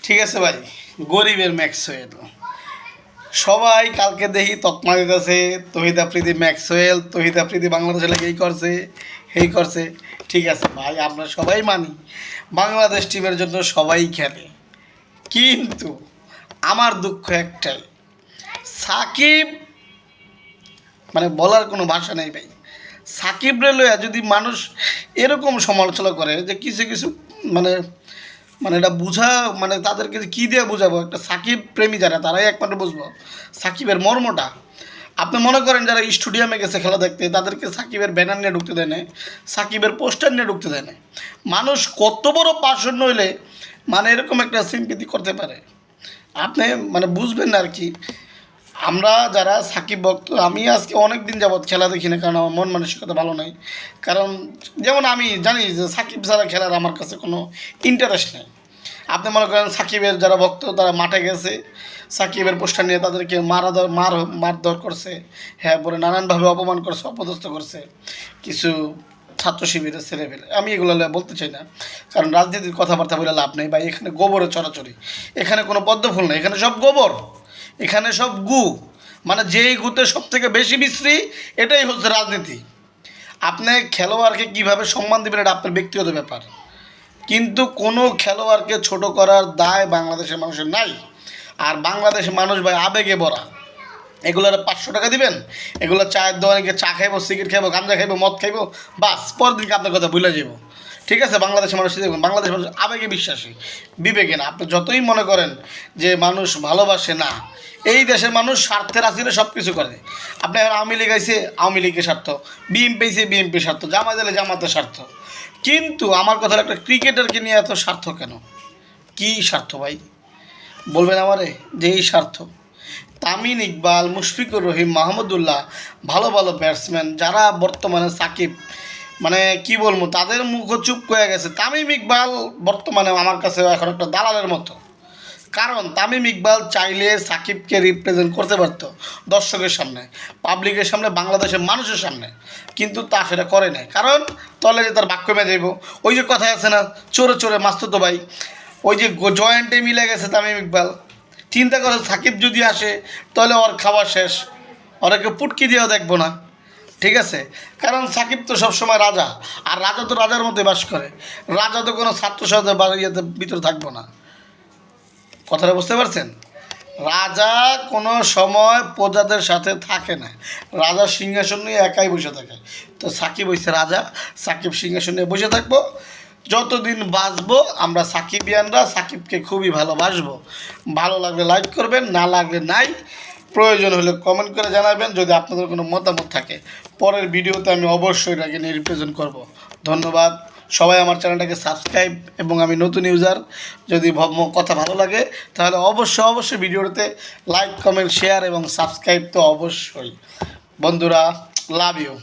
ঠিক আছে ভাই, গরিবের ম্যাক্সওয়েল সবাই কালকে দেখি তকমা দিতেছে, তহিদ আফ্রিদি ম্যাক্সওয়েল, তহিদ আফ্রিদি বাংলাদেশে লেগে এই করছে এই করছে। ঠিক আছে ভাই, আমরা সবাই মানি বাংলাদেশ টিমের জন্য সবাই খেলে, কিন্তু আমার দুঃখ একটাই, সাকিব মানে বলার কোনো ভাষা নেই ভাই। সাকিব রে লইয়া যদি মানুষ এরকম সমালোচনা করে যে কিছু কিছু মানে মানে এটা বুঝা মানে তাদেরকে কী দিয়ে বোঝাবো, একটা সাকিব প্রেমী যারা তারাই একমাত্র বুঝবো সাকিবের মর্মটা। আপনি মনে করেন যারা স্টেডিয়ামে গেছে খেলা দেখতে, তাদেরকে সাকিবের ব্যানার নিয়ে ঢুকতে দেয় না, সাকিবের পোস্টার নিয়ে ঢুকতে দেয় না। মানুষ কত বড় পাষণ নইলে মানে এরকম একটা সিম্পিতি করতে পারে, আপনি মানে বুঝবেন না আর কি। আমরা যারা সাকিব ভক্ত, আমি আজকে অনেক দিন যাবৎ খেলা দেখি না, কারণ আমার মন মানসিকতা ভালো নাই। কারণ যেমন আমি জানি যে সাকিব ছাড়া খেলার আমার কাছে কোনো ইন্টারেস্ট নেই। আপনি মনে করেন সাকিবের যারা ভক্ত তারা মাঠে গেছে, সাকিবের পোস্টার নিয়ে তাদেরকে মারধর করছে, হ্যাঁ বলে নানানভাবে অপমান করছে, অপদস্থ করছে কিছু ছাত্র শিবিরের ছেলেপেলে। আমি এগুলো বলতে চাই না, কারণ রাজনীতির কথাবার্তা বলে লাভ নেই ভাই। এখানে গোবরের চড়াচড়ি, এখানে কোনো পদ্মফুল নেই, এখানে সব গোবর, এখানে সব গু, মানে যেই গুতে সব থেকে বেশি বিশ্রী, এটাই হচ্ছে রাজনীতি। আপনি খেলোয়াড়কে কীভাবে সম্মান দেবেন এটা আপনার ব্যক্তিগত ব্যাপার, কিন্তু কোনো খেলোয়াড়কে ছোট করার দায় বাংলাদেশের মানুষের নাই। আর বাংলাদেশের মানুষ ভাই আবেগে ভরা, এগুলোর 500 টাকা দিবেন, এগুলো চায়ের দোকানে গিয়ে চা খাইবো, সিগারেট খাইবো, গাঁজা খাইবো, মদ খাইবো, বাস পরের দিনকে আপনার কথা ভুলে যাবো। ঠিক আছে, বাংলাদেশের মানুষ দেখবেন, বাংলাদেশের মানুষ আবেগে বিশ্বাসী, বিবেকে না। আপনি যতই মনে করেন যে মানুষ ভালোবাসে না, এই দেশের মানুষ স্বার্থের আসলে সব কিছু করে। আপনি আওয়ামী লীগ আইছে আওয়ামী লীগের স্বার্থ, বিএনপি আইছে বিএনপির স্বার্থ, জামাত এলে জামাতের স্বার্থ। কিন্তু আমার কথা একটা ক্রিকেটারকে নিয়ে এত স্বার্থ কেন? কী স্বার্থ ভাই বলবেন আমারে? যে এই স্বার্থ। তামিম ইকবাল, মুশফিকুর রহিম, মাহমুদুল্লাহ, ভালো ভালো ব্যাটসম্যান যারা বর্তমানে সাকিব মানে কি বলবো, তাদের মুখও চুপ হয়ে গেছে। তামিম ইকবাল বর্তমানে আমার কাছে এখন একটা দালালের মতো, কারণ তামিম ইকবাল চাইলে সাকিবকে রিপ্রেজেন্ট করতে পারত দর্শকের সামনে, পাবলিকের সামনে, বাংলাদেশের মানুষের সামনে, কিন্তু তা সেটা করে নাই। কারণ তলে যে তার বাক্য মেয়ে যাইব, ওই যে কথা আছে না, চোরে চোরে মাস্তুতো ভাই, ওই যে জয়েন্টে মিলে গেছে তামিম ইকবাল। চিন্তা করে সাকিব যদি আসে তাহলে ওর খাওয়া শেষ, ওরাকে পুটকি দিয়েও দেখবো না। ঠিক আছে, কারণ সাকিব তো সবসময় রাজা, আর রাজা তো রাজার মধ্যে বাস করে, রাজা তো কোনো ছাত্র সমাজের বাড়িতে ভিতরে থাকবো না। কথাটা বুঝতে পারছেন? রাজা কোনো সময় প্রজাদের সাথে থাকে না, রাজা সিংহাসন নিয়ে একাই বসে থাকে। তো সাকিব হইছে রাজা, সাকিব সিংহাসন নিয়ে বসে থাকবো যতদিন বাঁচবো। আমরা সাকিবিয়ানরা সাকিবকে খুবই ভালোবাসবো। ভালো লাগলে লাইক করবেন, না লাগলে নাই। প্রয়োজন হলে কমেন্ট করে জানাবেন যদি আপনাদের কোনো মতামত থাকে। পরের ভিডিওতে আমি অবশ্যই এটাকে নিয়ে রিপ্রেজেন্ট করবো। ধন্যবাদ সবাই, আমার চ্যানেলটাকে সাবস্ক্রাইব, এবং আমি নতুন ইউজার, যদি কথা ভালো লাগে তাহলে অবশ্যই ভিডিওতে লাইক, কমেন্ট, শেয়ার এবং সাবস্ক্রাইব তো অবশ্যই। বন্ধুরা, লাভ ইউ।